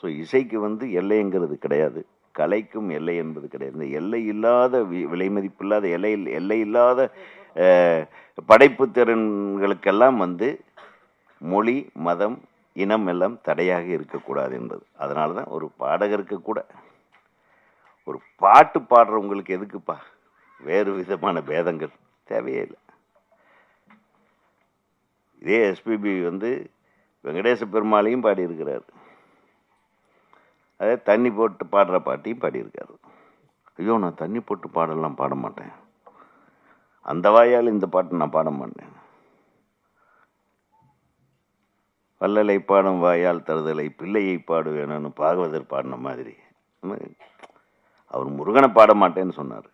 So இசைக்கு வந்து எல்லைங்கிறது கிடையாது, கலைக்கும் எல்லை என்பது கிடையாது. இந்த எல்லை இல்லாத விலை மதிப்பில்லாத எல்லை இல்லாத படைப்பு திறன்களுக்கெல்லாம் வந்து மொழி, மதம், இனம் எல்லாம் தடையாக இருக்கக்கூடாது என்பது. அதனால தான் ஒரு பாடகருக்கு கூட ஒரு பாட்டு பாடுறவங்களுக்கு எதுக்குப்பா வேறு விதமான பேதங்கள் தேவையே இல்லை. இதே எஸ்பிபி வந்து வெங்கடேச பெருமாளையும் பாடியிருக்கிறார், அதே தண்ணி போட்டு பாடுற பாட்டையும் பாடியிருக்காரு. ஐயோ, நான் தண்ணி போட்டு பாடலாம் பாட மாட்டேன், அந்த வாயால் இந்த பாட்டு நான் பாட மாட்டேன், வள்ளலை பாடும் வாயால் தருதலை பிள்ளையை பாடுவேணும்னு பாகவதர் பாடின மாதிரி அவர் முருகனை பாட மாட்டேன்னு சொன்னார்.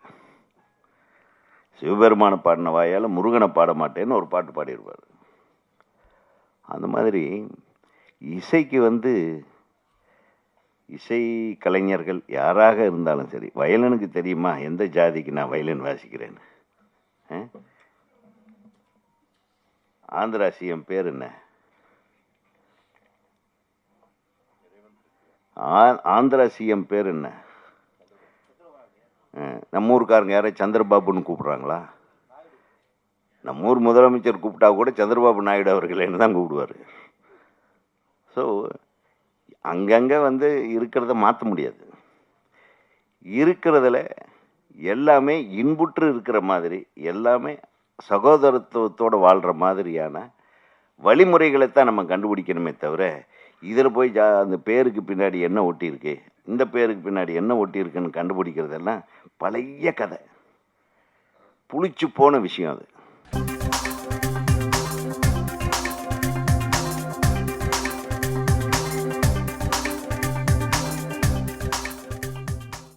சிவபெருமான பாடின வாயால் முருகனை பாட மாட்டேன்னு ஒரு பாட்டு பாடியிருப்பார். அந்த மாதிரி இசைக்கு வந்து இசை கலைஞர்கள் யாராக இருந்தாலும் சரி, வயலனுக்கு தெரியுமா எந்த ஜாதிக்கு நான் வயலின் வாசிக்கிறேன்னு? ஆந்திரா சிஎம் பேர் என்ன? ஆந்திரா சிஎம் பேர் என்ன? நம்ம ஊருக்காரங்க யாரும் சந்திரபாபுன்னு கூப்பிடுறாங்களா? நம்ம ஊர் முதலமைச்சர் கூப்பிட்டா கூட சந்திரபாபு நாயுடு அவர்களேன்னு தான் கூப்பிடுவார். ஸோ அங்கங்கே வந்து இருக்கிறத மாற்ற முடியாது. இருக்கிறதுல எல்லாமே இன்புற்று இருக்கிற மாதிரி, எல்லாமே சகோதரத்துவத்தோடு வாழ்கிற மாதிரியான வழிமுறைகளைத்தான் நம்ம கண்டுபிடிக்கணுமே தவிர, இதில் போய் அந்த பேருக்கு பின்னாடி என்ன ஒட்டியிருக்கு, இந்த பேருக்கு பின்னாடி என்ன ஒட்டியிருக்குன்னு கண்டுபிடிக்கிறதெல்லாம் பழைய கதை, புளிச்சு போன விஷயம் அது.